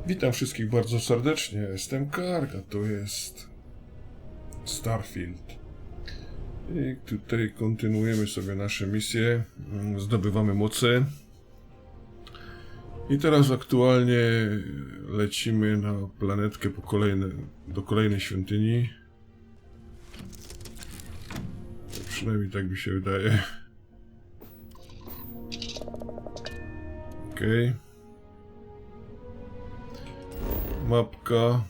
Witam wszystkich bardzo serdecznie, jestem Karga, to jest Starfield. I tutaj kontynuujemy sobie nasze misje, zdobywamy moce. I teraz aktualnie lecimy na planetkę do kolejnej świątyni. Przynajmniej tak mi się wydaje. Okej. Mapka.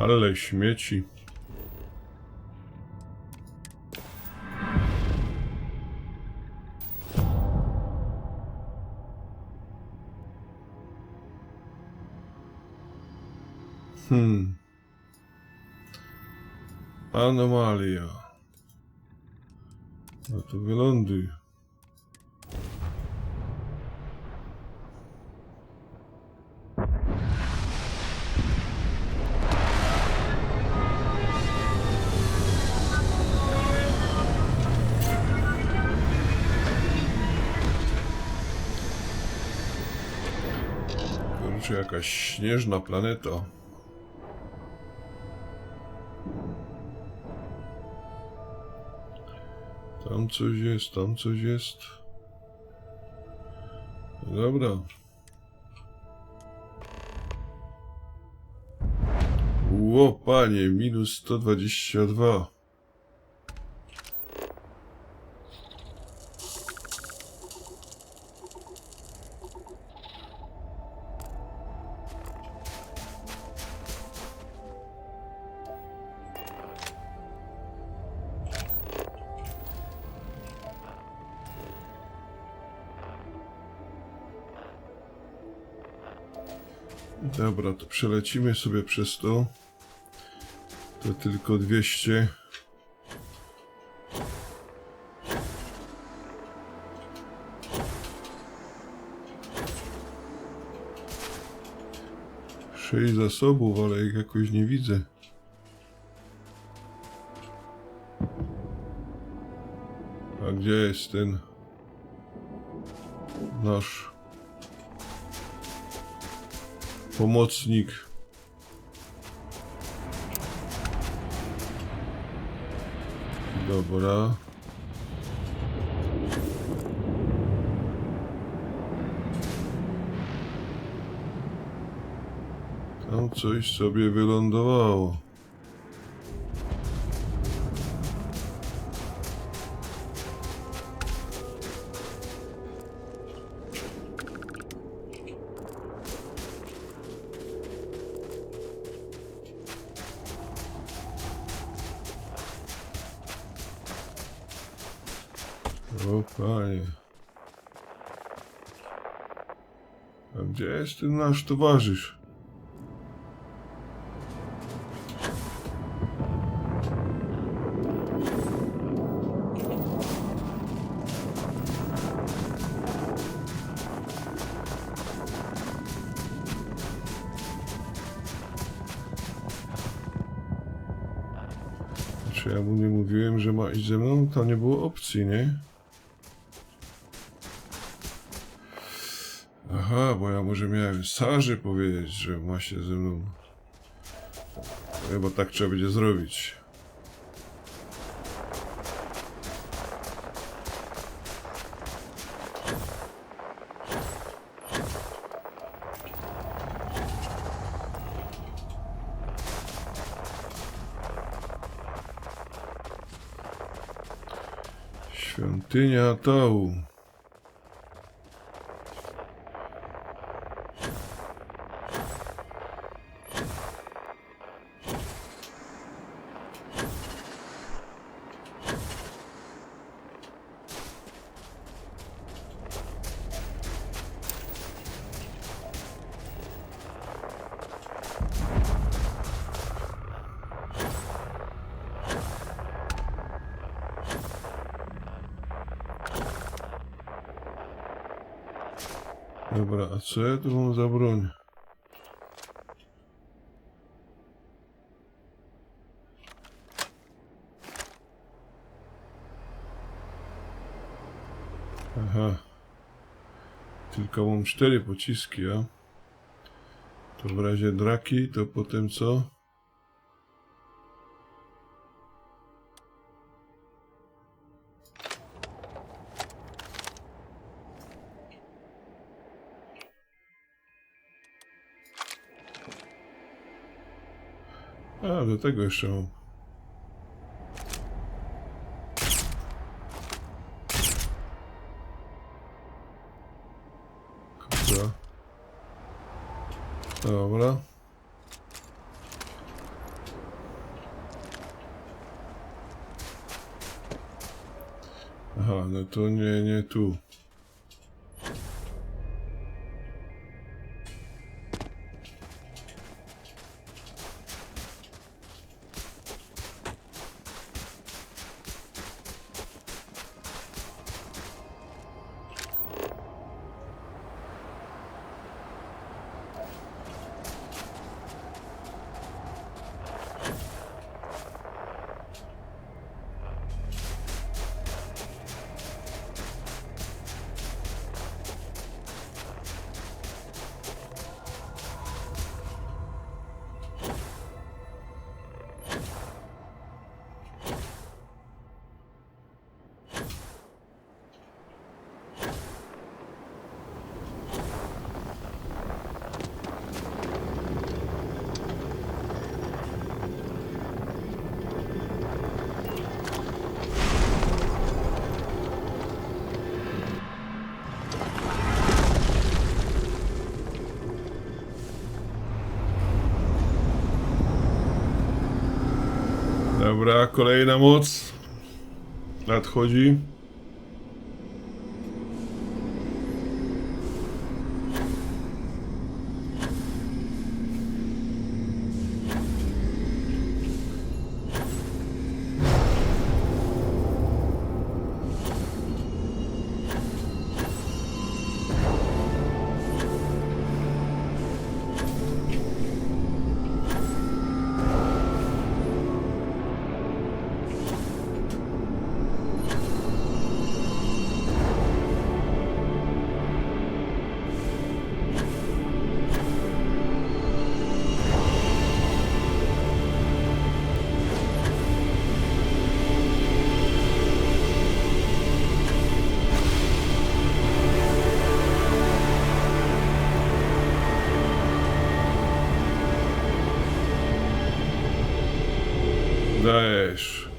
Ale śmieci. Anomalia. No to wyląduj. Kurczę, jakaś śnieżna planeta. Tam coś jest, tam coś jest. Dobra. Ło, panie, minus 122. Dobra, to przelecimy sobie przez to. To tylko 200. Sześć zasobów, ale ich jakoś nie widzę. A gdzie jest ten nasz pomocnik? Dobra. Tam coś sobie wylądowało. O panie. A gdzie jest ten nasz towarzysz? Czy ja mu nie mówiłem, że ma iść ze mną? Tam nie było opcji, nie? Aha, bo ja może miałem Sarze powiedzieć, że ma się ze mną. Chyba tak trzeba będzie zrobić. Świątynia Atału. Dobra, a co ja tu mam za broń? Aha. Tylko mam 4 pociski, a? To w razie draki, to potem co? A, do tego jeszcze mam. Dobra. Dobra. Aha, no to nie tu. Dobra, kolejna moc nadchodzi. Dajesz.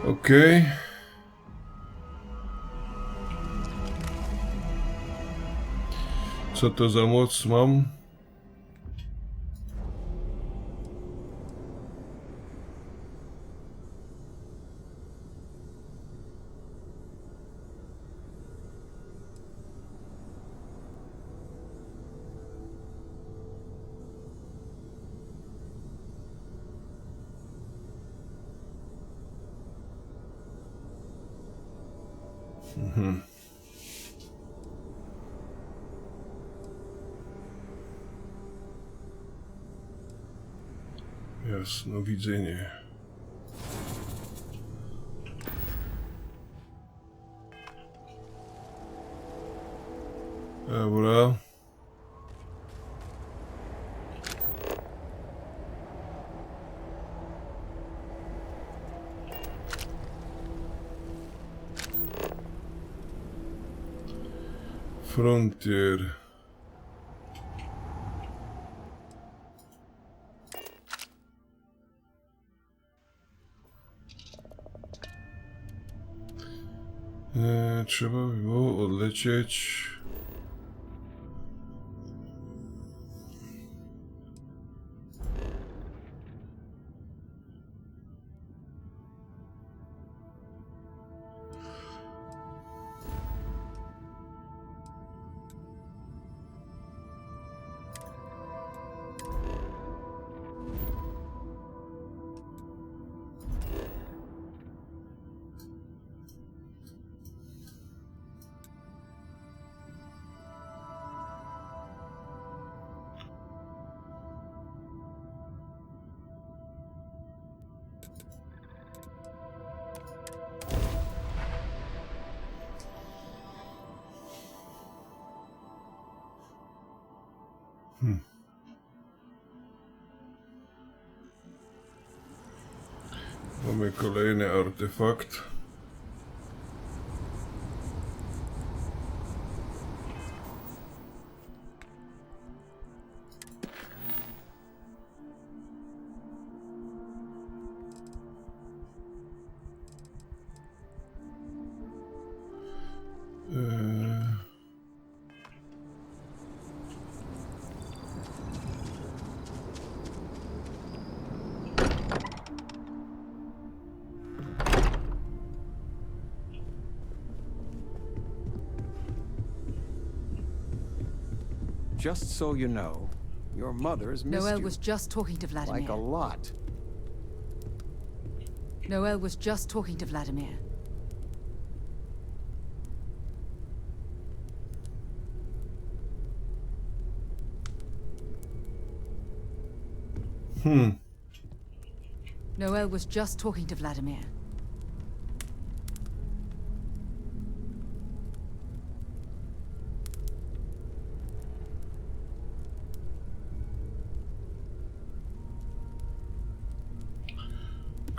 Okej. Co to za moc mam? Jasno widzenie. Dobra. Frontier. Trzeba by było odlecieć. Mamy kolejny artefakt. Just so you know, your mother's missed Noel you. was just talking to Vladimir. Like a lot. Noel was just talking to Vladimir. Noel was just talking to Vladimir.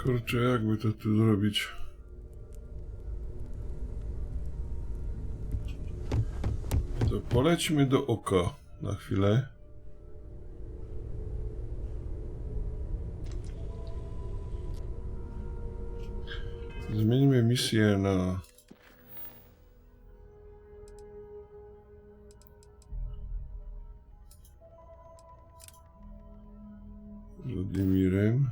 Kurczę, jakby to tu zrobić? To polećmy do oka na chwilę. Zmieńmy misję na... Władimirem.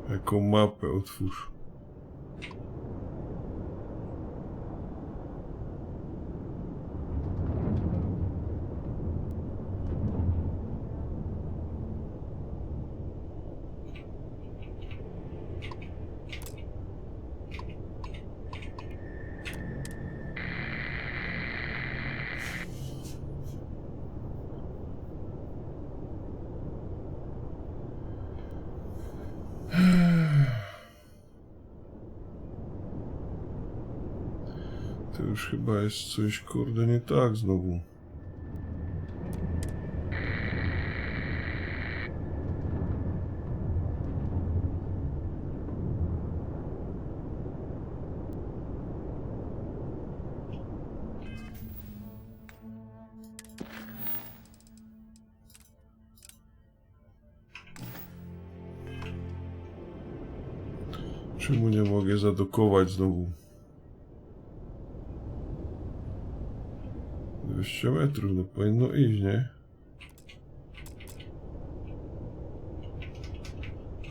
Jaką mapę otwórz. To już chyba jest coś, kurde, nie tak znowu. Czemu nie mogę zadokować znowu? 200 metrów, no powinno iść, nie?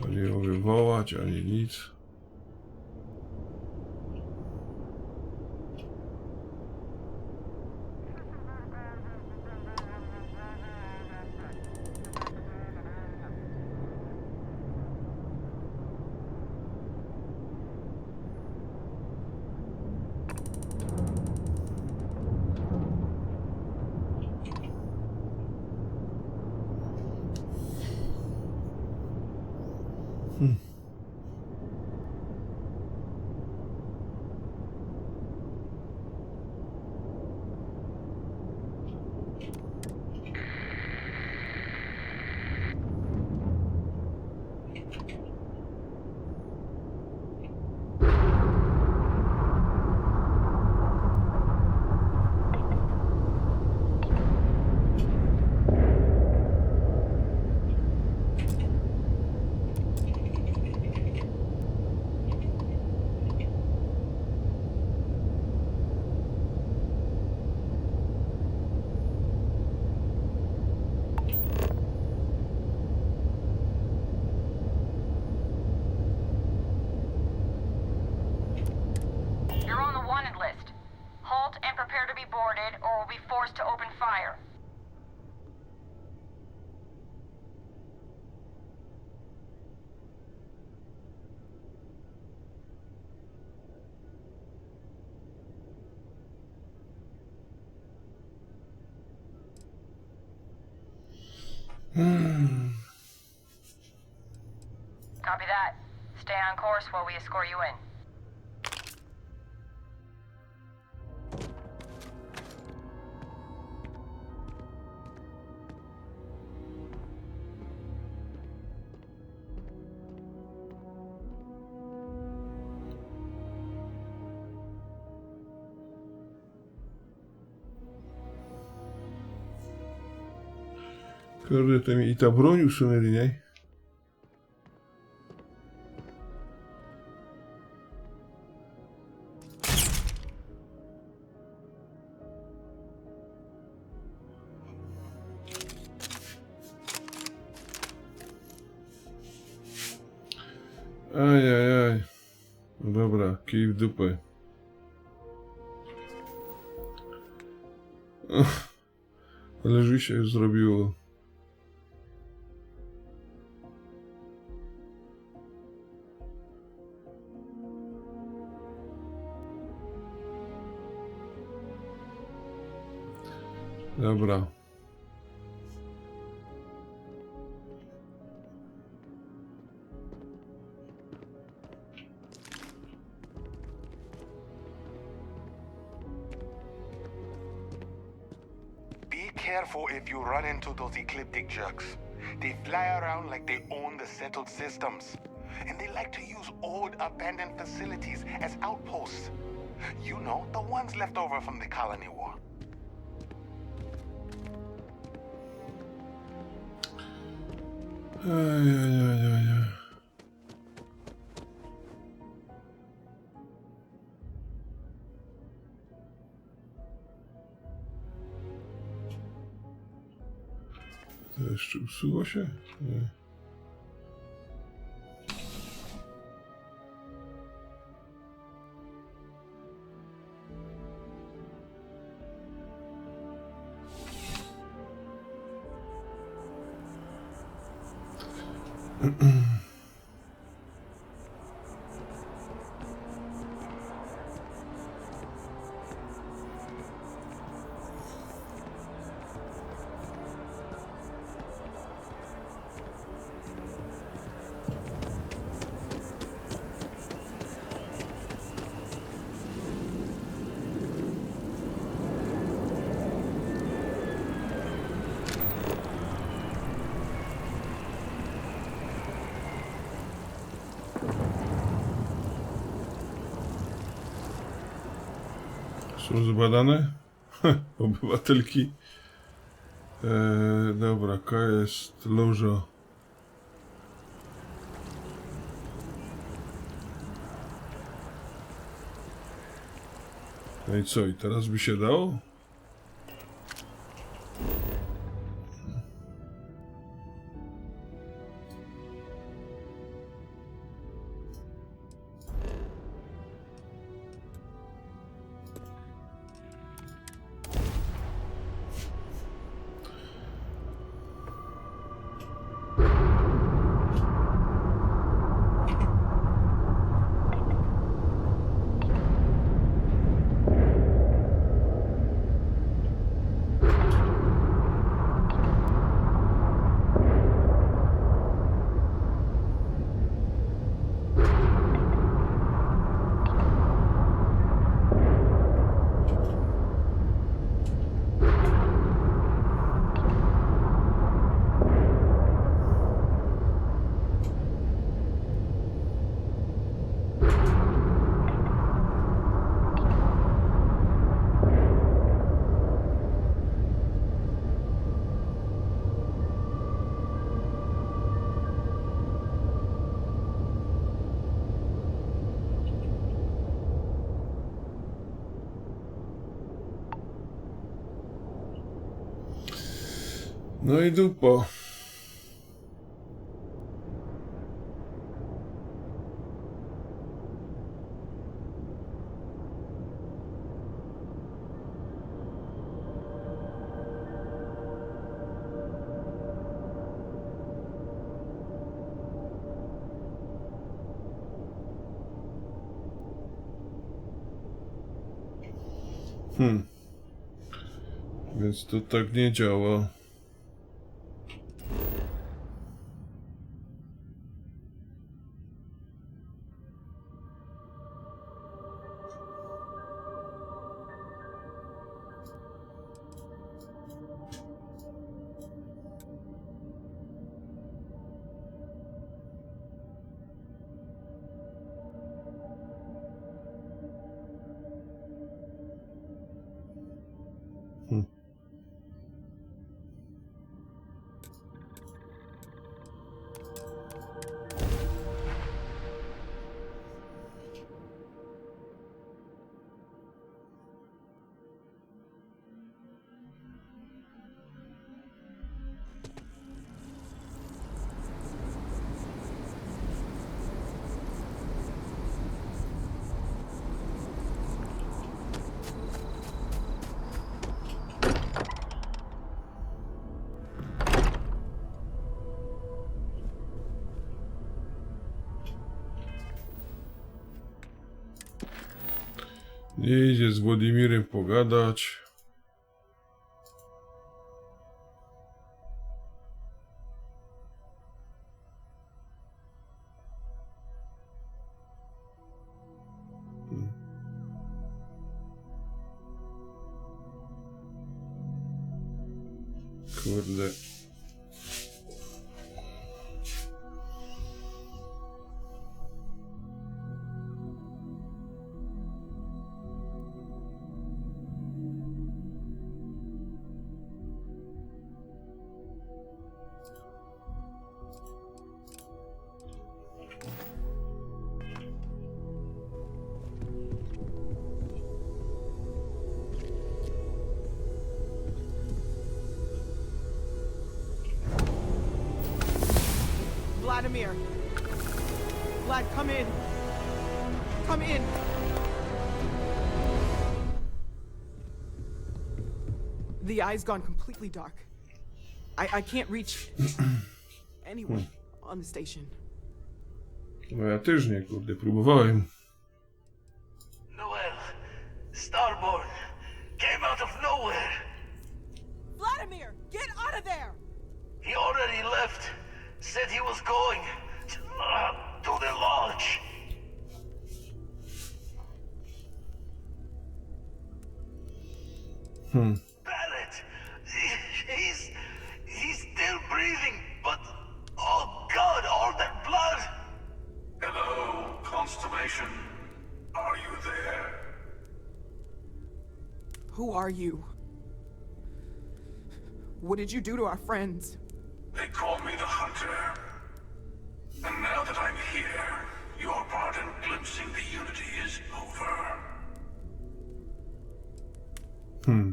Ani mogę wołać, ani nic. Copy that. Stay on course while we escort you in. Kurde, to mi i ta broń usunęli, nie? Ajajaj. No dobra, kij w dupę. Ale życie się już zrobiło. Dobra. Be careful if you run into those ecliptic jerks. They fly around like they own the settled systems. And they like to use old abandoned facilities as outposts. You know, the ones left over from the colony war. Ajajajaj. To jeszcze usuwa się? Nie. Są zbadane? Obywatelki. Dobra, K jest Loża. No i co, i teraz by się dało? No i dupa. Więc to tak nie działa. Nie idzie z Władimirem pogadać. Kurde. Vladimir! Vlad, come in! Come in! The eye's gone completely dark. I can't reach anyone on the station. No ja też nie, kurde, próbowałem. Noel, Starborn, came out of nowhere. Vladimir, get out of there! He already left. Said he was going to the lodge. Barrett, he's still breathing, but oh God, all that blood. Hello, Constellation. Are you there? Who are you? What did you do to our friends? They call me the Hunter. And now that I'm here, your part in glimpsing the Unity is over. Hmm.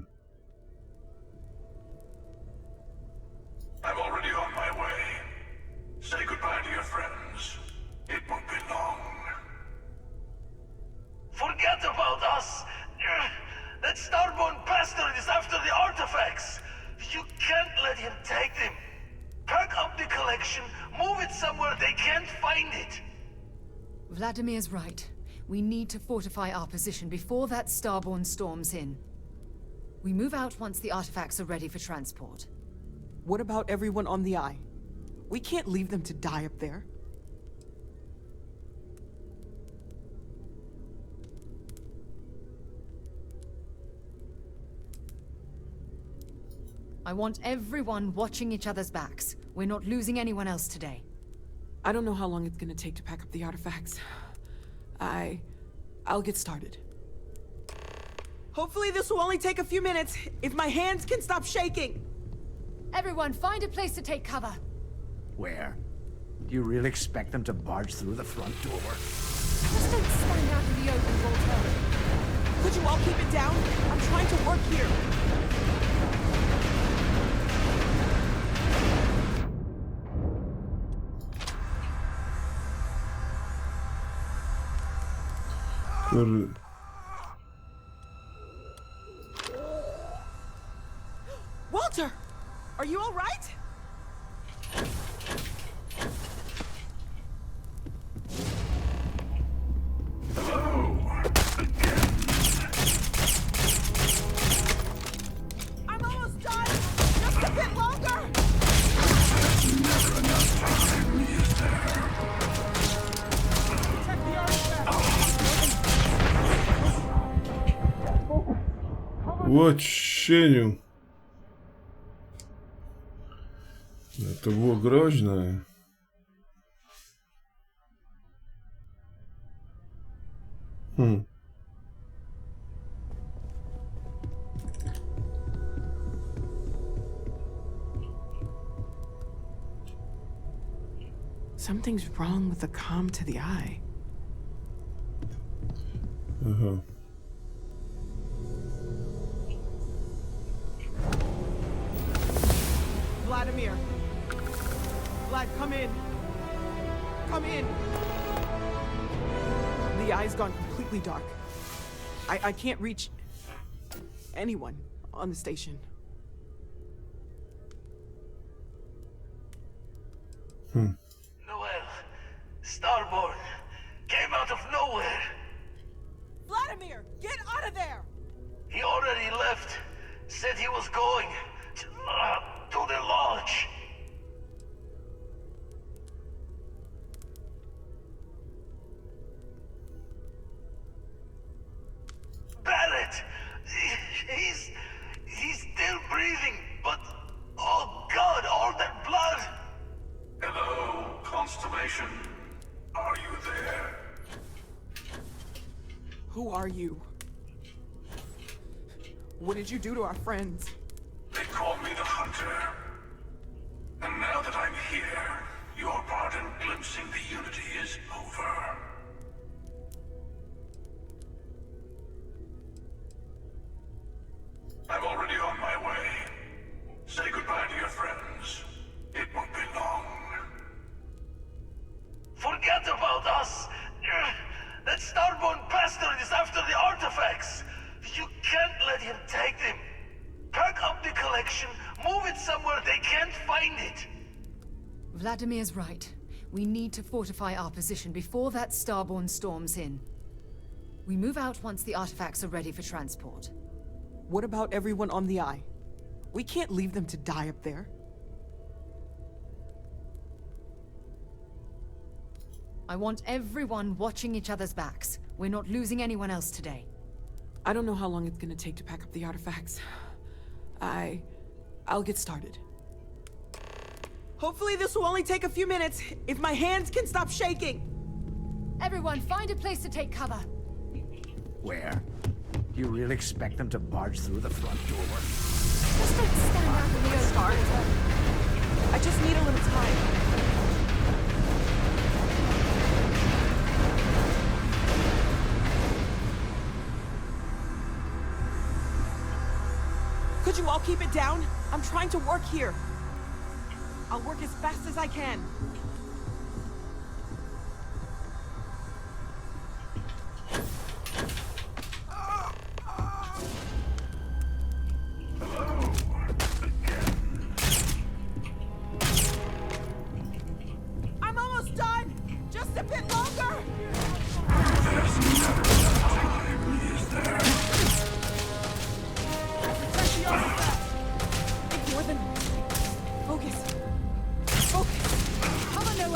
I'm already on my way. Say goodbye to your friends. It won't be long. Forget about us! That starborn bastard is after the artifacts! You can't let him take them! Pack up the collection, move it somewhere they can't find it! Vladimir's right. We need to fortify our position before that starborn storms in. We move out once the artifacts are ready for transport. What about everyone on the Eye? We can't leave them to die up there. I want everyone watching each other's backs. We're not losing anyone else today. I don't know how long it's gonna take to pack up the artifacts. I'll get started. Hopefully this will only take a few minutes, if my hands can stop shaking. Everyone, find a place to take cover. Where? Do you really expect them to barge through the front door? Just don't stand out in the open, Walter. Could you all keep it down? I'm trying to work here. Kurde. Walter! Are you all right? I'm almost done! Just a bit longer! Never enough time, is there? Protect the artifact! Łocieniu. No to było groźne. Something's wrong with the comm to the Eye. Aha. Vladimir! Vlad, come in! Come in! The Eye's gone completely dark. I can't reach anyone on the station. Noel, starborn, came out of nowhere. Vladimir, get out of there! He already left. Said he was going to the lodge. Barrett! He's still breathing, but oh God, all that blood! Hello, Constellation. Are you there? Who are you? What did you do to our friends? They call me the Hunter. And now that I'm here, your part in glimpsing the Unity is over. I'm already on my way. Say goodbye to your friends. It won't be long. Forget about us! That starborn bastard is after the artifacts! You can't let him take them! Pack up the collection, move it somewhere they can't find it! Vladimir's right. We need to fortify our position before that starborn storms in. We move out once the artifacts are ready for transport. What about everyone on the Eye? We can't leave them to die up there. I want everyone watching each other's backs. We're not losing anyone else today. I don't know how long it's gonna take to pack up the artifacts. I'll get started. Hopefully this will only take a few minutes, if my hands can stop shaking. Everyone, find a place to take cover. Where? Do you really expect them to barge through the front door? Just don't stand out in the open. Start. I just need a little time. Could you all keep it down? I'm trying to work here. I'll work as fast as I can. I'm almost done! Just a bit longer! There's never enough time, is there? Press the artifact! Ignore them. Focus. Focus. Cover no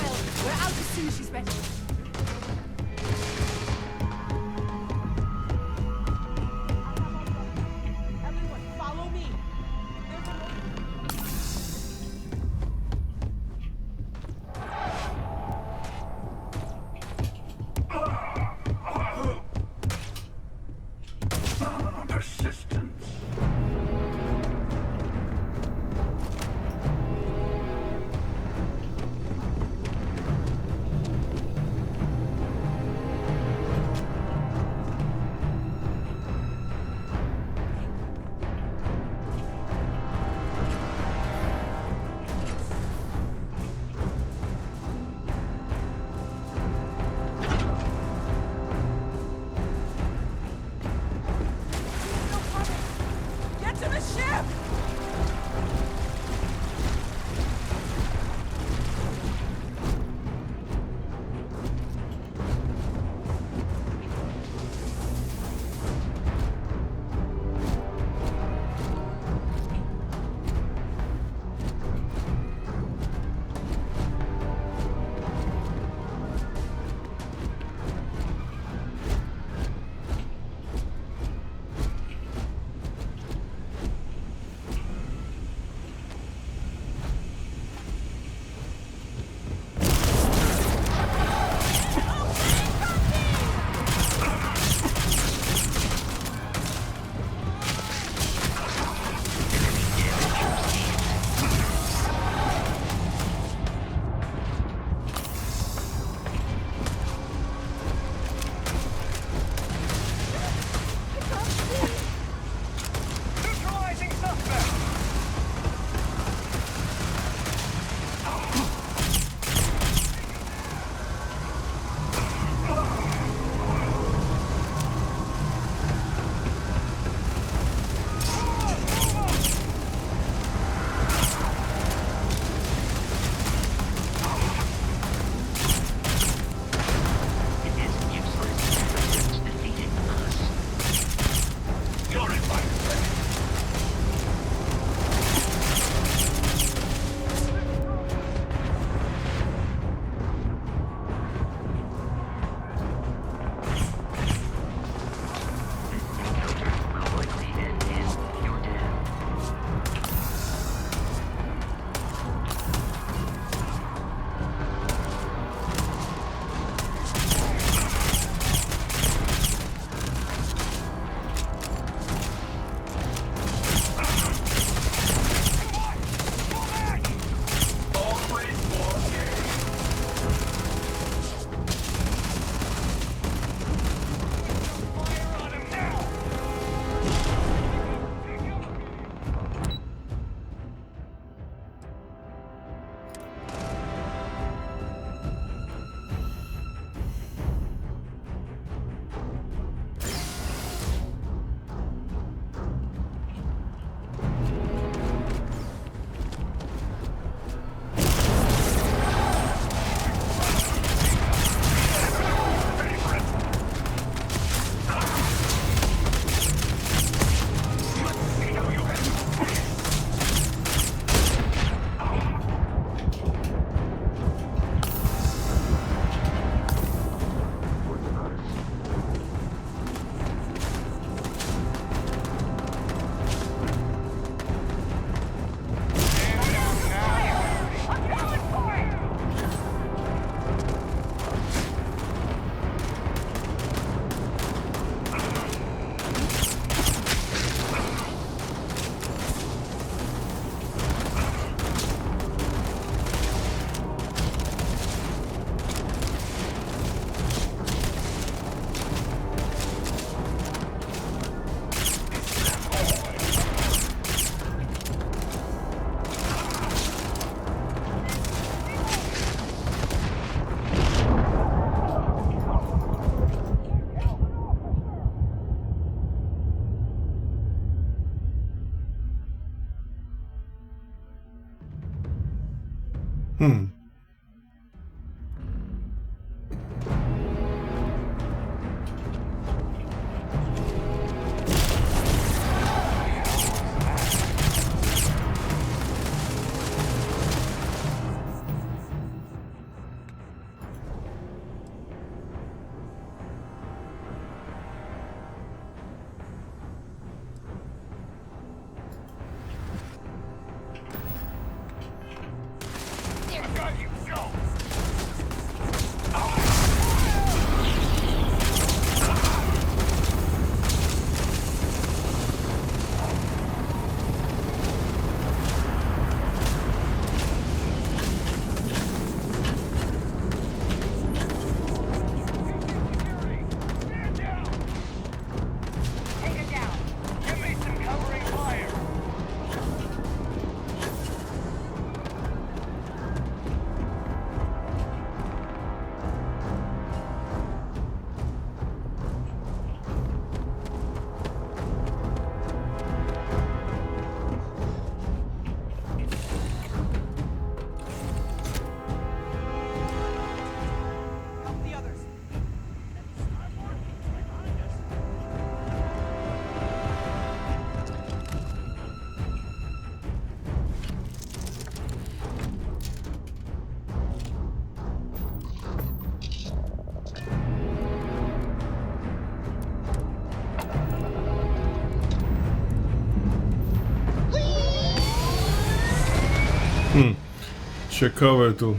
Ciekawe tu.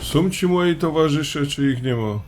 Są ci moi towarzysze, czy ich nie ma?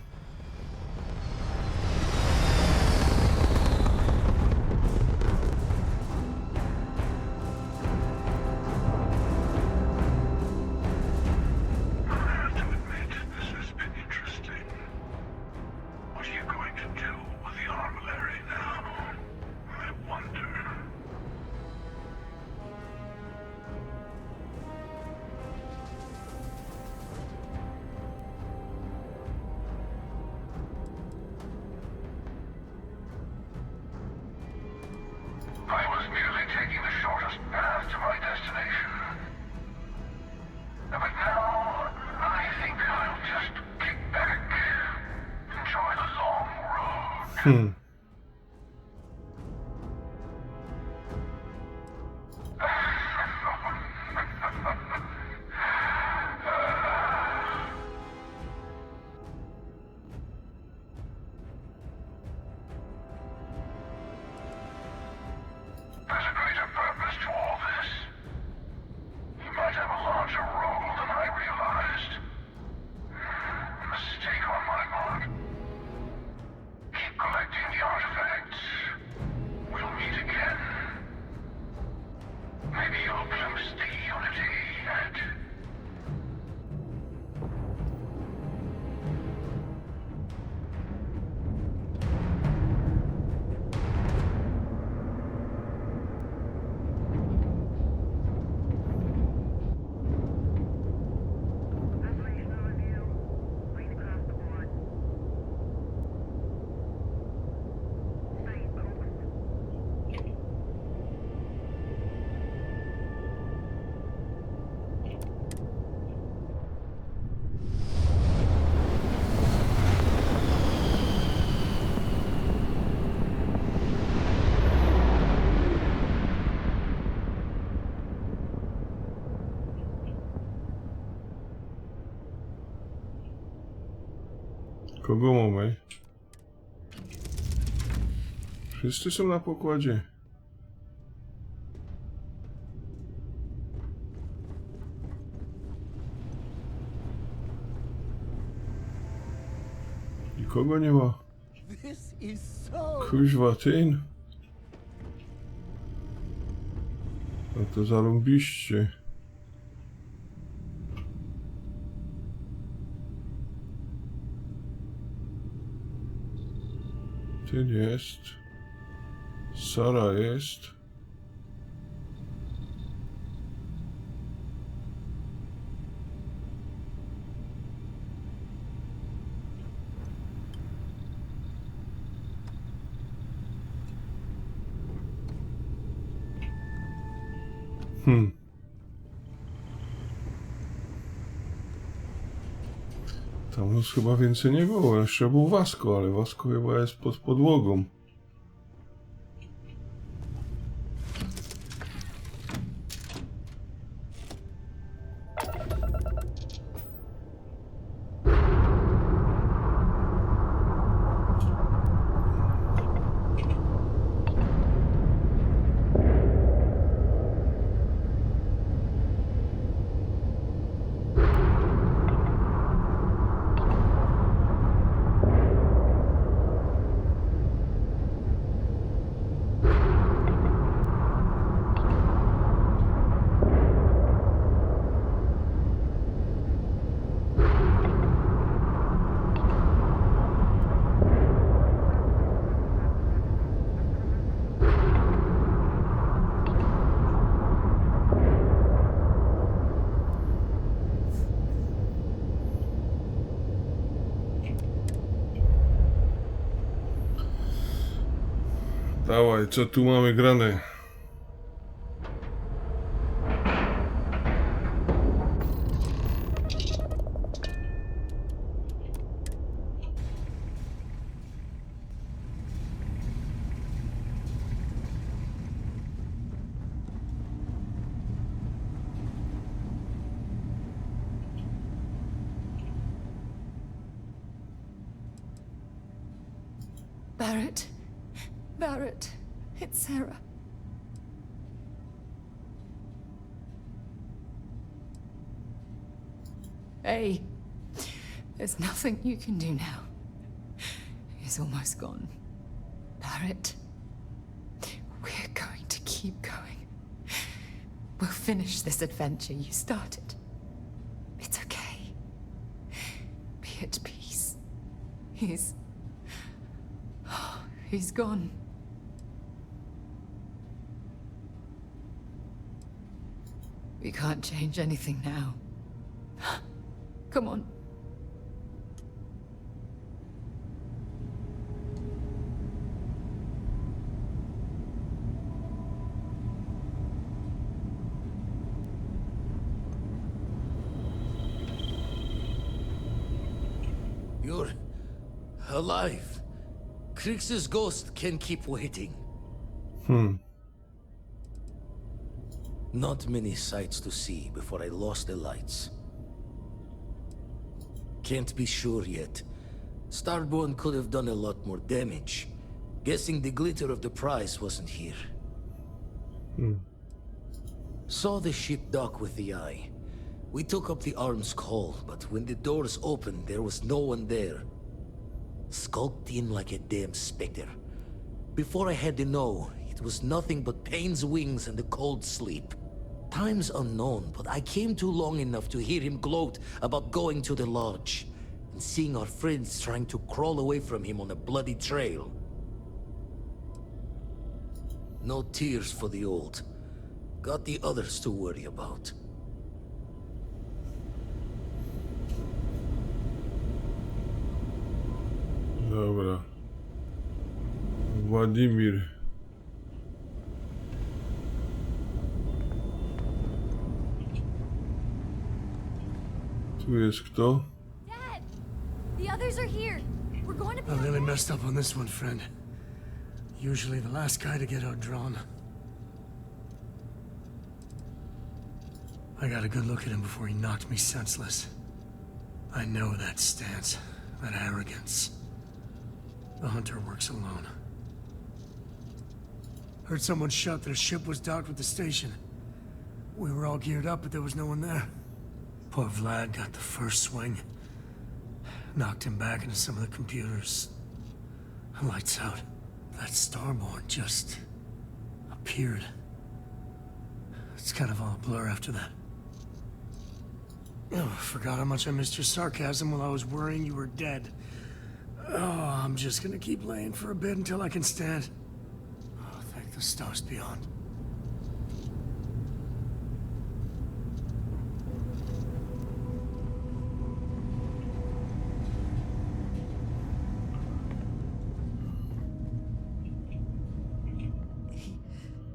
Kogo mamy? Wszyscy są na pokładzie. Nikogo nie ma. Kuźwa, tyn. No to zarąbiście. Ten jest. Sara jest. Tam już chyba więcej nie było. Jeszcze był Wasko, ale Wasko chyba jest pod podłogą. Dawaj, co tu mamy grane? Barrett. Barrett. It's Sarah. Hey. There's nothing you can do now. He's almost gone. Barrett. We're going to keep going. We'll finish this adventure you started. It's okay. Be at peace. He's gone. We can't change anything now. Come on. You're alive. Krix's ghost can keep waiting. Not many sights to see before I lost the lights. Can't be sure yet. Starborn could have done a lot more damage. Guessing the glitter of the prize wasn't here. Saw the ship dock with the eye. We took up the arm's call, but when the doors opened, there was no one there. Skulked in like a damn specter. Before I had to know, it was nothing but pain's wings and a cold sleep. Time's unknown, but I came too long enough to hear him gloat about going to the lodge, and seeing our friends trying to crawl away from him on a bloody trail. No tears for the old. Got the others to worry about. Dobra. Władimir. Tu jest kto? Dad! The others are here. We're going to be... I really messed up on this one, friend. Usually the last guy to get outdrawn. I got a good look at him before he knocked me senseless. I know that stance, that arrogance. The hunter works alone. Heard someone shout that a ship was docked with the station. We were all geared up, but there was no one there. Poor Vlad got the first swing. Knocked him back into some of the computers. Lights out. That Starborn just appeared. It's kind of all a blur after that. Oh, forgot how much I missed your sarcasm while I was worrying you were dead. Oh, I'm just gonna keep laying for a bit until I can stand. Oh, thank the stars beyond.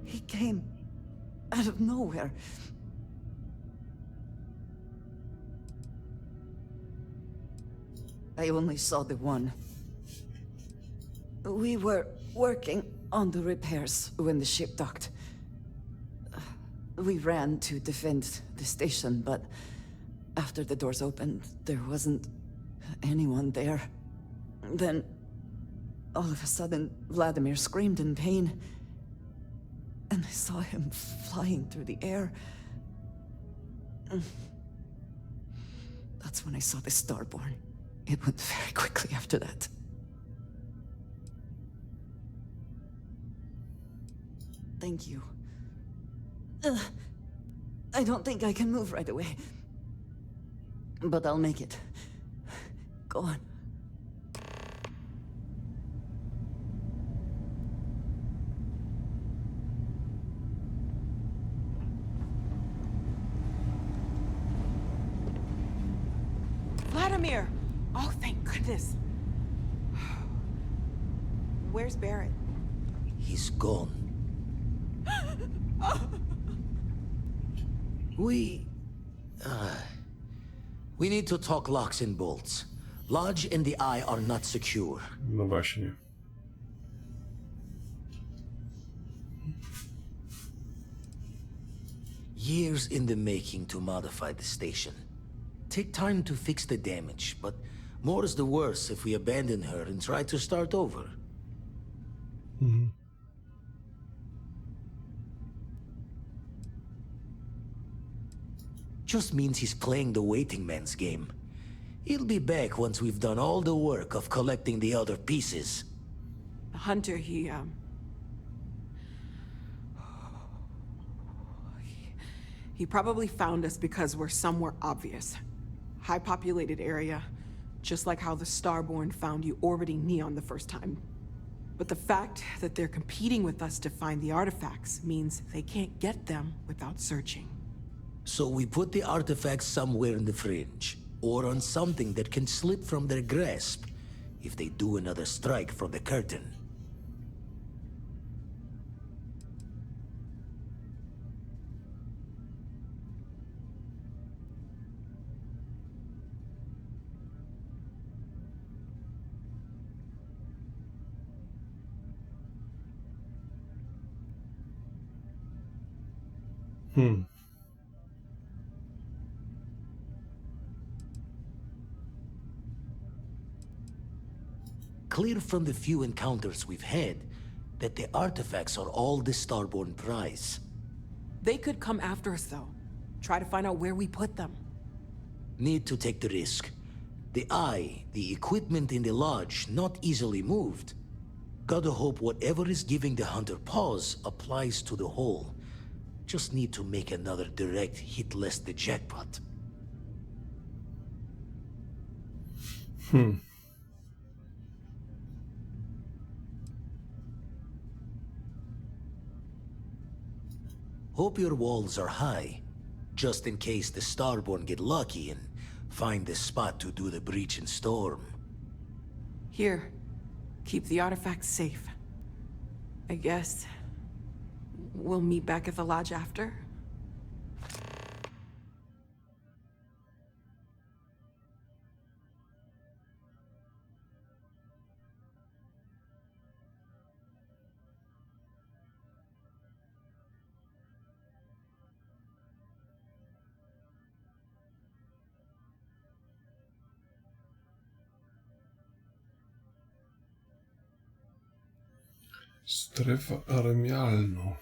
He came out of nowhere. I only saw the one. We were working on the repairs when the ship docked. We ran to defend the station, but after the doors opened, there wasn't anyone there. Then, all of a sudden, Vladimir screamed in pain, and I saw him flying through the air. That's when I saw the Starborn. It went very quickly after that. Thank you. I don't think I can move right away. But I'll make it. Go on. Vladimir! Oh, thank goodness. Where's Barrett? He's gone. We need to talk locks and bolts. Lodge and the Eye are not secure. No właśnie. Years in the making to modify the station. Take time to fix the damage, but more is the worse if we abandon her and try to start over. Just means he's playing the waiting man's game. He'll be back once we've done all the work of collecting the other pieces. The hunter, he probably found us because we're somewhere obvious. High-populated area, just like how the Starborn found you orbiting Neon the first time. But the fact that they're competing with us to find the artifacts means they can't get them without searching. So we put the artifacts somewhere in the fringe, or on something that can slip from their grasp if they do another strike from the curtain. Clear from the few encounters we've had that the artifacts are all the Starborn prize. They could come after us, though. Try to find out where we put them. Need to take the risk. The Eye, the equipment in the lodge, not easily moved. Gotta hope whatever is giving the hunter pause applies to the whole. Just need to make another direct hit less the jackpot. Hope your walls are high, just in case the Starborn get lucky and find the spot to do the breach and storm. Here, keep the artifacts safe. I guess we'll meet back at the lodge after? Strefa armialna.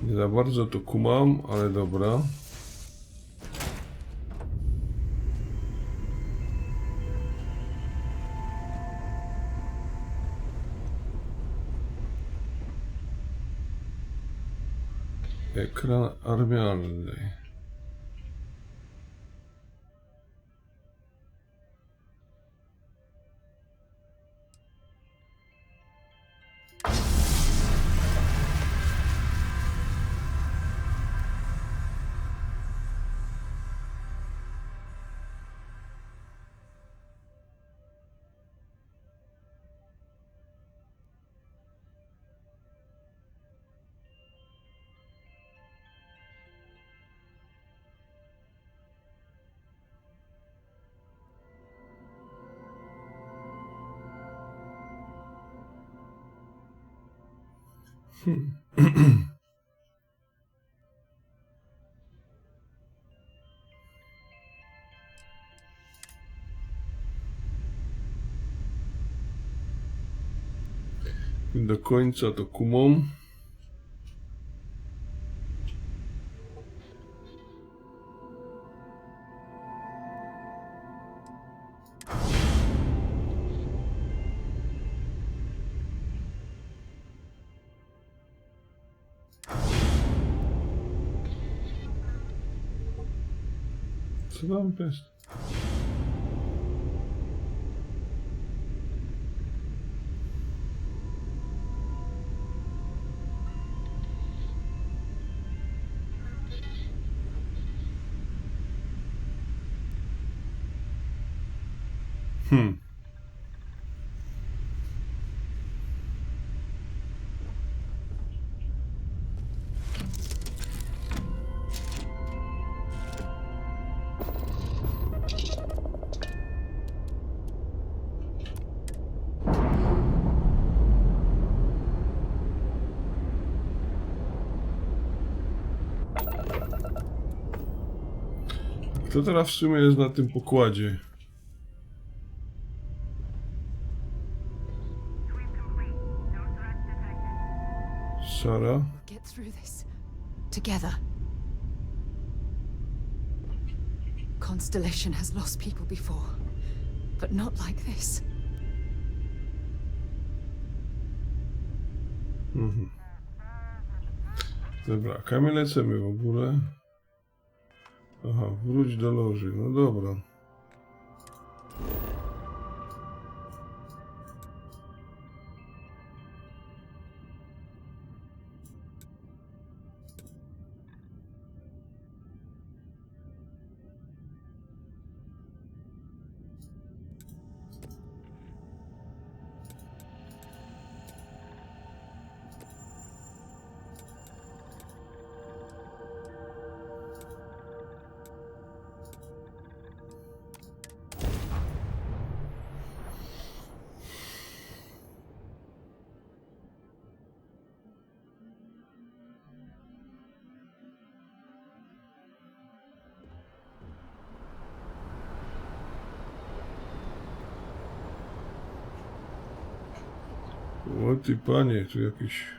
Nie za bardzo to kumam, ale dobra. Ekran armialny. Do końca to kumam. Co tam jest? Kto teraz w sumie jest na tym pokładzie? Sara? Get through this together. Constellation has lost people before, but not like this. Dobra, a my lecimy w ogóle. Aha, wróć do Loży, no dobra. O ty panie, tu jakiś...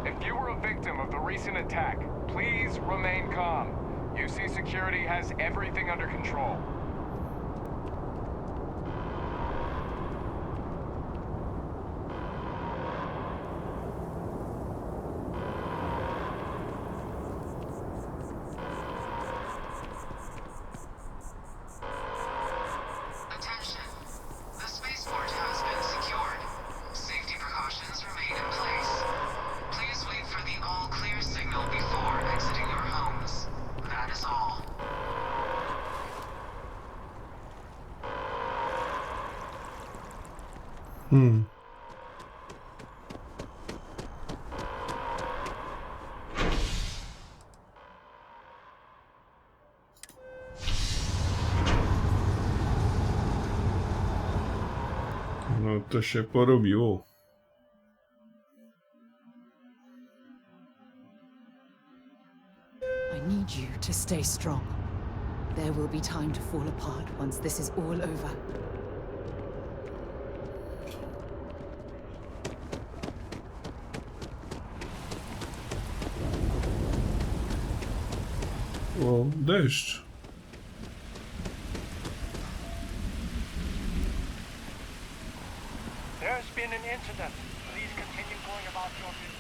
If you were a victim of the recent attack, please remain calm. UC Security has everything under control. Attention. The spaceport has been secured. Safety precautions remain in place. Please wait for the all-clear signal before exiting your homes. That is all. No to się porobiło. I need you to stay strong. There will be time to fall apart once this is all over. O, deszcz. There's been an incident. Please continue going about your business.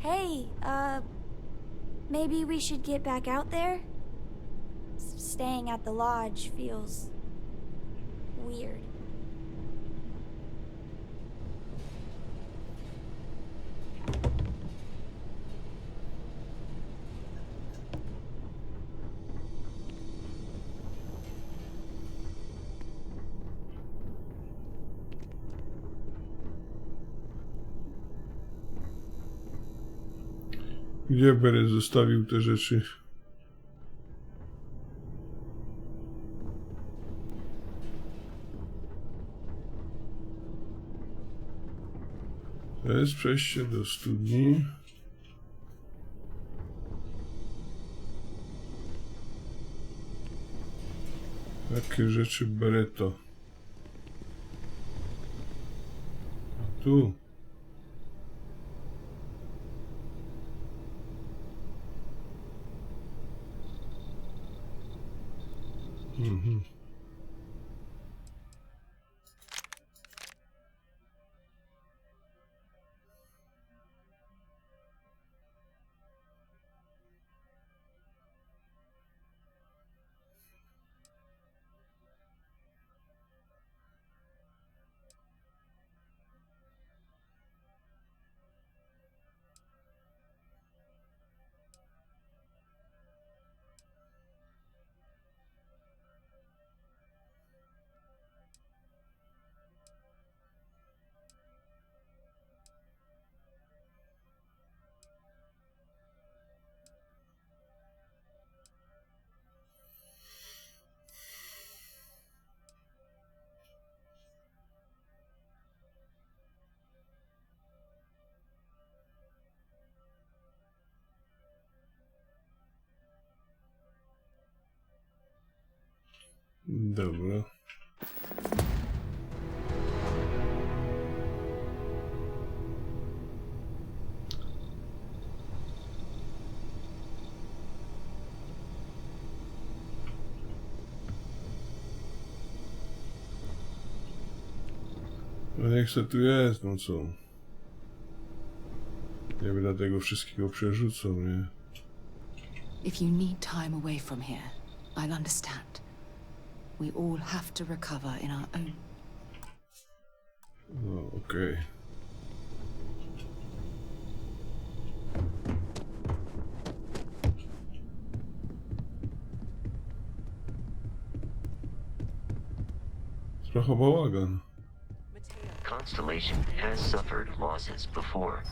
Hey, maybe we should get back out there? Staying at the lodge feels weird. Gdzie Beret zostawił te rzeczy? To jest przejście do studni. Takie rzeczy Bereto. A tu. Mhm. Dobra. No niech se tu jest, no co? Nie będę tego wszystkiego przerzucał, nie? If you need time away from here, I'll understand. We all have to recover in our own. No, okej. Trochę bałagan. Constellation has suffered losses before,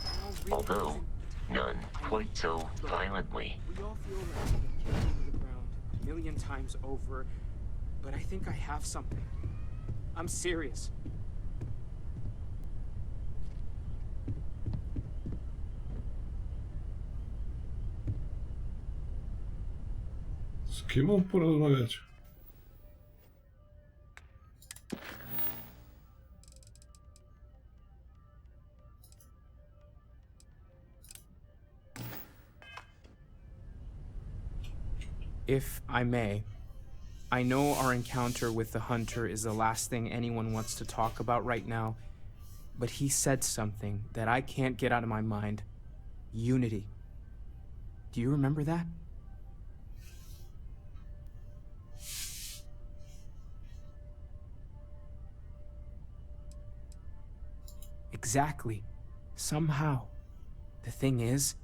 although none quite so violently. We all feel like we've been kicked to the ground a million times over, but I think I have something. I'm serious. Z kim mam porozmawiać? If I may, I know our encounter with the hunter is the last thing anyone wants to talk about right now, but he said something that I can't get out of my mind. Unity. Do you remember that? Exactly. Somehow. The thing is,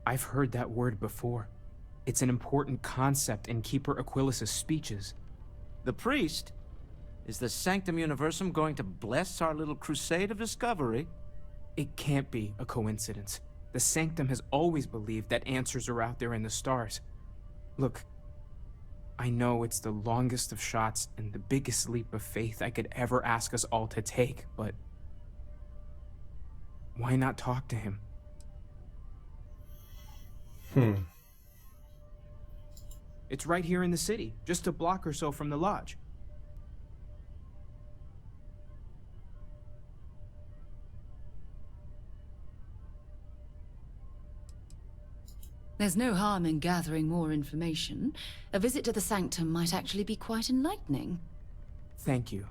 I've heard that word before. It's an important concept in Keeper Aquilas's speeches. The priest? Is the Sanctum Universum going to bless our little crusade of discovery? It can't be a coincidence. The Sanctum has always believed that answers are out there in the stars. Look, I know it's the longest of shots and the biggest leap of faith I could ever ask us all to take, but why not talk to him? It's right here in the city, just a block or so from the lodge. There's no harm in gathering more information. A visit to the Sanctum might actually be quite enlightening. Thank you.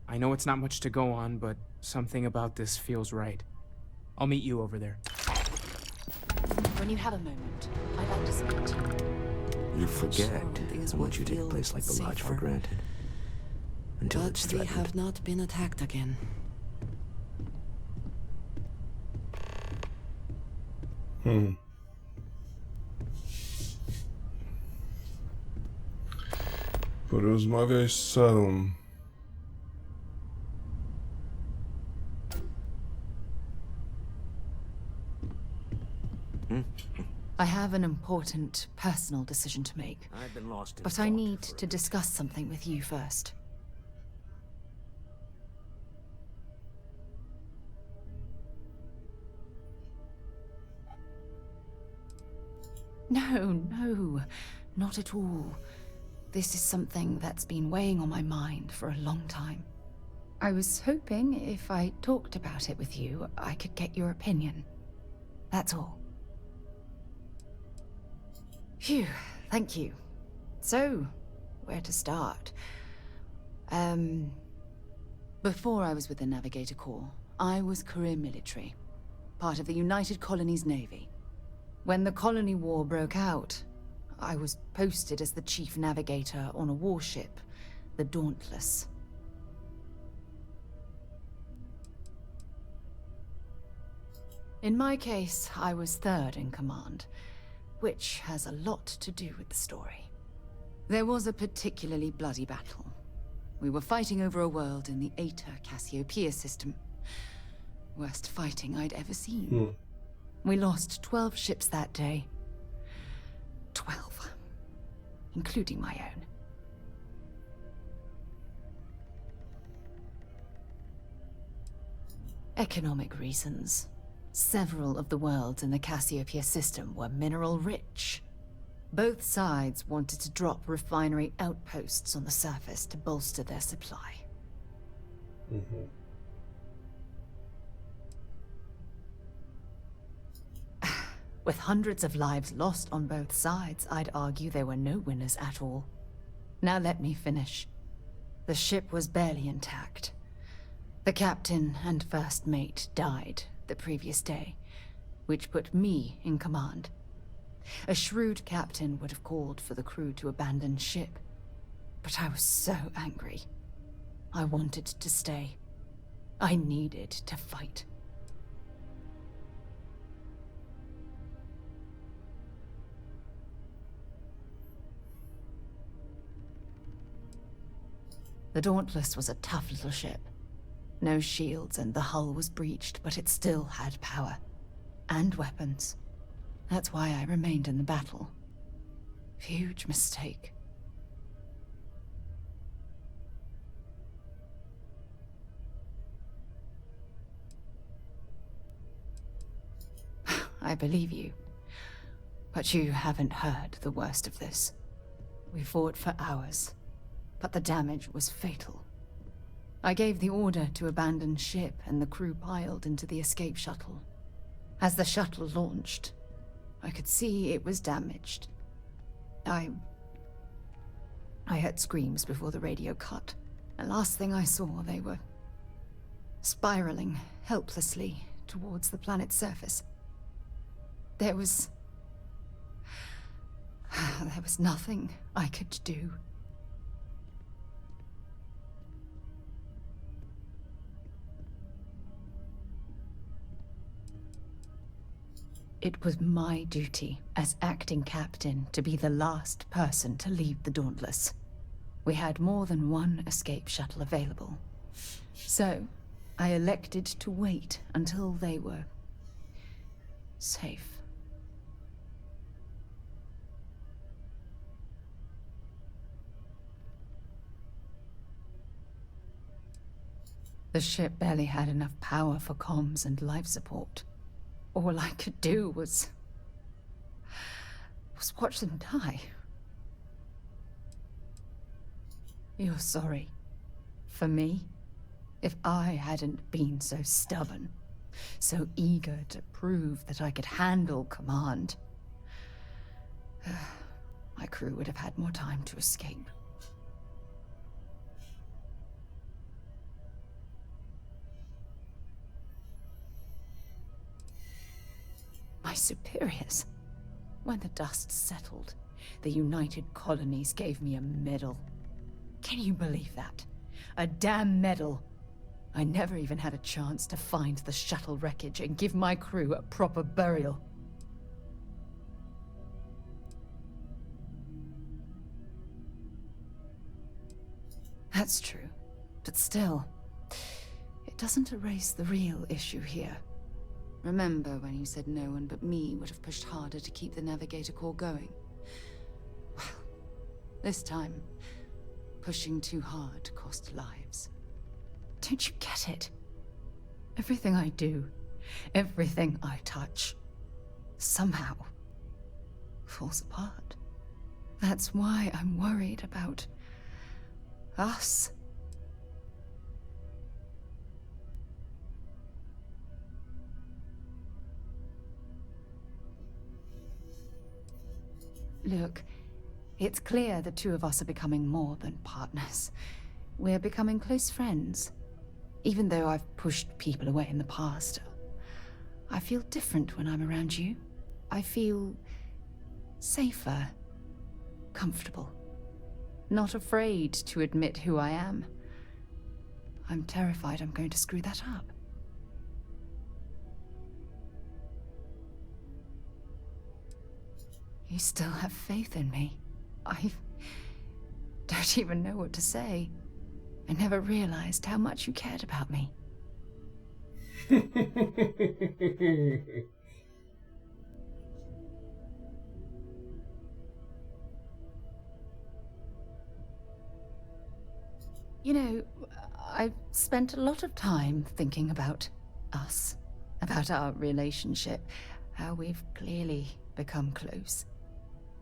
I know it's not much to go on, but something about this feels right. I'll meet you over there. When you have a moment, I'd like to speak to you. You forget how much you take a place like the Lodge for granted. Until But it's we threatened. have not been attacked again. Porozmawiaj z Sarą. I have an important personal decision to make, I've been lost in but I thought need for- to discuss something with you first. No, not at all. This is something that's been weighing on my mind for a long time. I was hoping if I talked about it with you, I could get your opinion. That's all. Phew, thank you. So, where to start? Before I was with the Navigator Corps, I was career military, part of the United Colonies Navy. When the Colony War broke out, I was posted as the chief navigator on a warship, the Dauntless. In my case, I was third in command, which has a lot to do with the story. There was a particularly bloody battle. We were fighting over a world in the Atak Cassiopeia system. Worst fighting I'd ever seen. We lost 12 ships that day. 12. Including my own. Economic reasons. Several of the worlds in the Cassiopeia system were mineral rich. Both sides wanted to drop refinery outposts on the surface to bolster their supply. With hundreds of lives lost on both sides, I'd argue there were no winners at all. Now let me finish. The ship was barely intact. The captain and first mate died the previous day, which put me in command. A shrewd captain would have called for the crew to abandon ship, but I was so angry. I wanted to stay. I needed to fight. The Dauntless was a tough little ship. No shields and the hull was breached, but it still had power. And weapons. That's why I remained in the battle. Huge mistake. I believe you. But you haven't heard the worst of this. We fought for hours, but the damage was fatal. I gave the order to abandon ship and the crew piled into the escape shuttle. As the shuttle launched, I could see it was damaged. I heard screams before the radio cut. And last thing I saw, they were spiraling helplessly towards the planet's surface. There was nothing I could do. It was my duty as acting captain to be the last person to leave the Dauntless. We had more than one escape shuttle available. So, I elected to wait until they were safe. The ship barely had enough power for comms and life support. All I could do was watch them die. You're sorry. For me? If I hadn't been so stubborn, so eager to prove that I could handle command, my crew would have had more time to escape. My superiors. When the dust settled, the United Colonies gave me a medal. Can you believe that? A damn medal. I never even had a chance to find the shuttle wreckage and give my crew a proper burial. That's true, but still, it doesn't erase the real issue here. Remember when you said no one but me would have pushed harder to keep the Navigator core going? Well, this time, pushing too hard cost lives. Don't you get it? Everything I do, everything I touch, somehow falls apart. That's why I'm worried about us. Look, it's clear the two of us are becoming more than partners. We're becoming close friends. Even though I've pushed people away in the past, I feel different when I'm around you. I feel safer, comfortable, not afraid to admit who I am. I'm terrified I'm going to screw that up. You still have faith in me. I don't even know what to say. I never realized how much you cared about me. You know, I've spent a lot of time thinking about us, about our relationship, how we've clearly become close.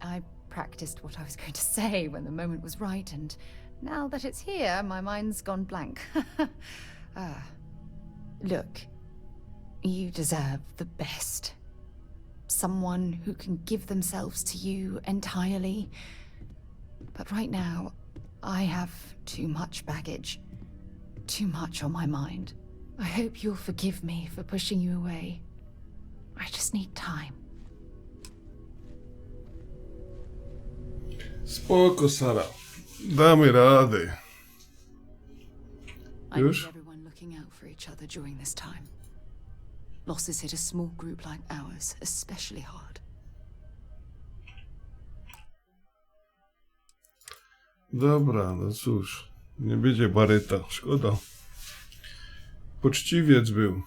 I practiced what I was going to say when the moment was right, and now that it's here, my mind's gone blank. Look, you deserve the best. Someone who can give themselves to you entirely. But right now, I have too much baggage. Too much on my mind. I hope you'll forgive me for pushing you away. I just need time. Spoko, Sara. Damy radę. I need Już? everyone looking out for each other during this time. Losses hit a small group like ours especially hard. Dobra, no cóż. Nie będzie baryta. Szkoda. Poczciwiec był.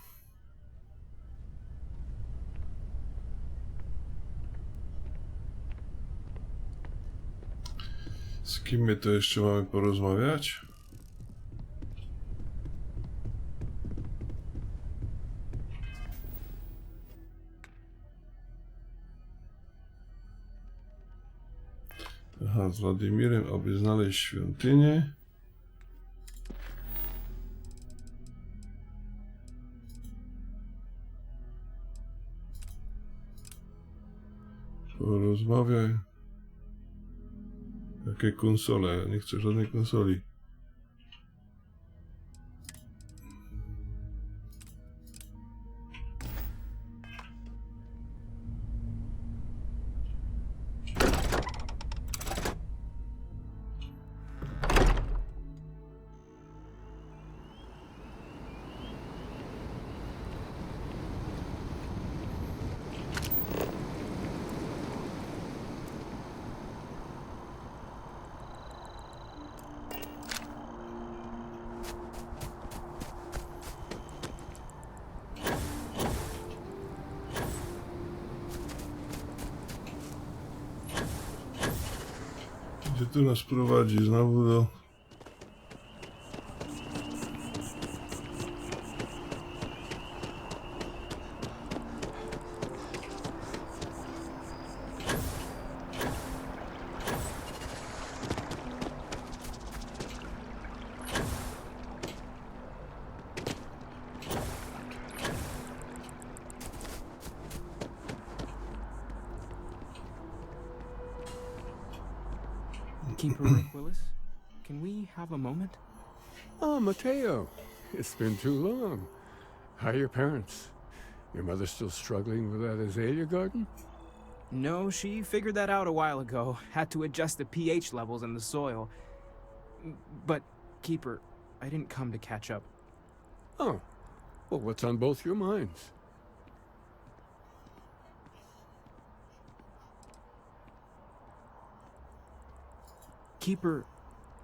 Z kim my to jeszcze mamy porozmawiać? Aha, z Władimirem, aby znaleźć świątynię. Porozmawiaj. Jakie konsole? Ja nie chcę żadnej konsoli. Gdzie tu nas prowadzi? Znowu do... Keeper Rick Willis, can we have a moment? Oh, Mateo. It's been too long. How are your parents? Your mother still struggling with that azalea garden? No, she figured that out a while ago. Had to adjust the pH levels in the soil. But, Keeper, I didn't come to catch up. Oh. Well, what's on both your minds? Keeper,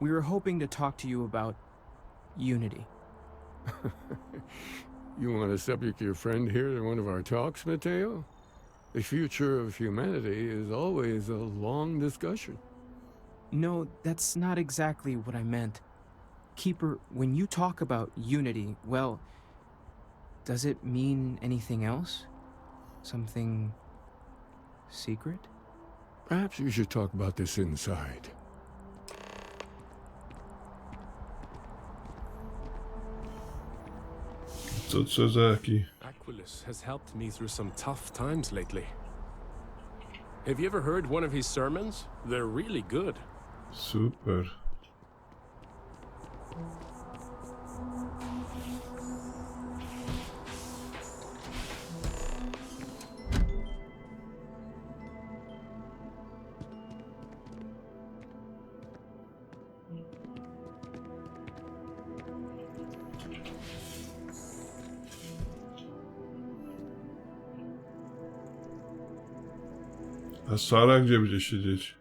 we were hoping to talk to you about Unity. You want to subject your friend here to one of our talks, Mateo? The future of humanity is always a long discussion. No, that's not exactly what I meant. Keeper, when you talk about Unity, well, does it mean anything else? Something secret? Perhaps we should talk about this inside. Co za jaki? Aquilus has helped me through some tough times lately. Have you ever heard one of his sermons? They're really good. Super. A Sara gdzie będzie siedzieć?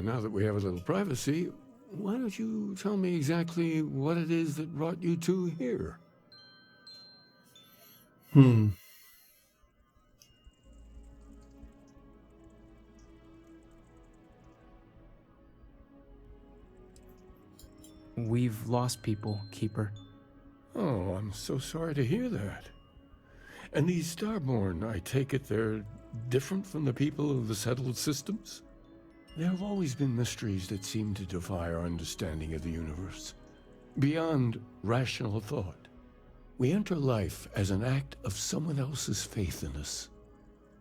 Now that we have a little privacy, why don't you tell me exactly what it is that brought you two here? We've lost people, Keeper. Oh, I'm so sorry to hear that. And these Starborn, I take it they're different from the people of the settled systems? There have always been mysteries that seem to defy our understanding of the universe. Beyond rational thought. We enter life as an act of someone else's faith in us.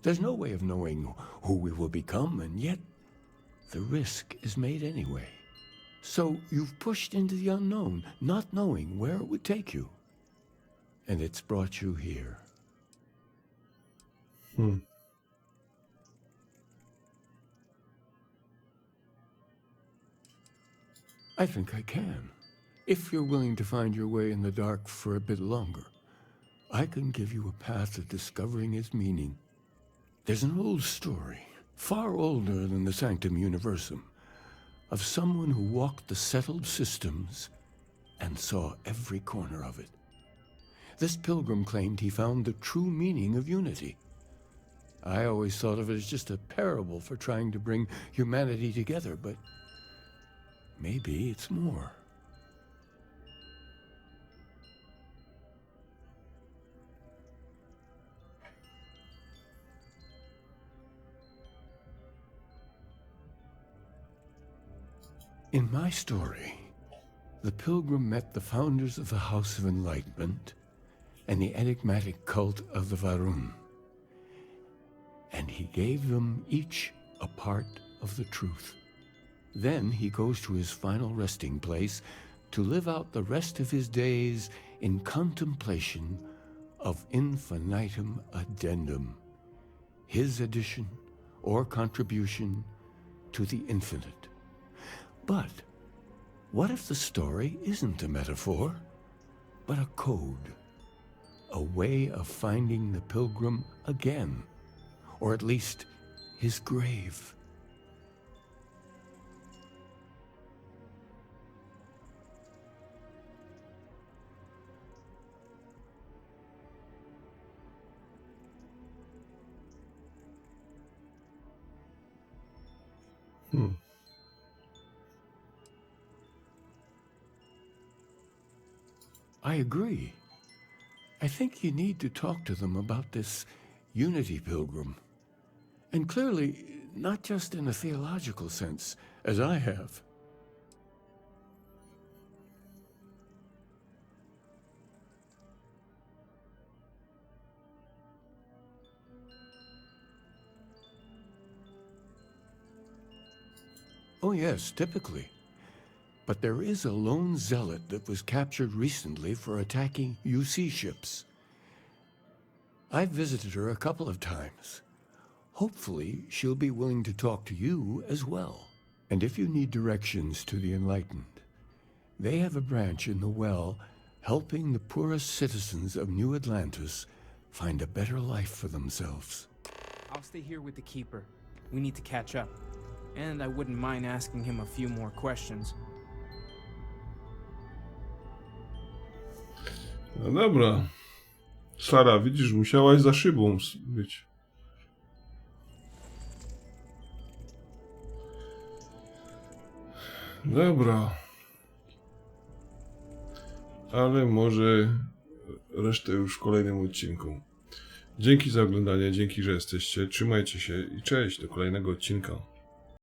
There's no way of knowing who we will become, and yet the risk is made anyway. So you've pushed into the unknown, not knowing where it would take you. And it's brought you here. I think I can. If you're willing to find your way in the dark for a bit longer, I can give you a path of discovering its meaning. There's an old story, far older than the Sanctum Universum, of someone who walked the settled systems and saw every corner of it. This pilgrim claimed he found the true meaning of unity. I always thought of it as just a parable for trying to bring humanity together, but maybe it's more. In my story, the pilgrim met the founders of the House of Enlightenment and the enigmatic cult of the Varun, and he gave them each a part of the truth. Then he goes to his final resting place to live out the rest of his days in contemplation of infinitum addendum, his addition or contribution to the infinite. But what if the story isn't a metaphor, but a code? A way of finding the pilgrim again, or at least his grave. I agree. I think you need to talk to them about this unity pilgrim. And clearly, not just in a theological sense, as I have. Oh yes, typically. But there is a lone zealot that was captured recently for attacking UC ships. I've visited her a couple of times. Hopefully, she'll be willing to talk to you as well. And if you need directions to the Enlightened, they have a branch in the Well helping the poorest citizens of New Atlantis find a better life for themselves. I'll stay here with the Keeper. We need to catch up. And I wouldn't mind asking him a few more questions. No dobra. Sara, widzisz, musiałaś za szybą być. Dobra. Ale może resztę już w kolejnym odcinku. Dzięki za oglądanie, dzięki, że jesteście. Trzymajcie się i cześć, do kolejnego odcinka.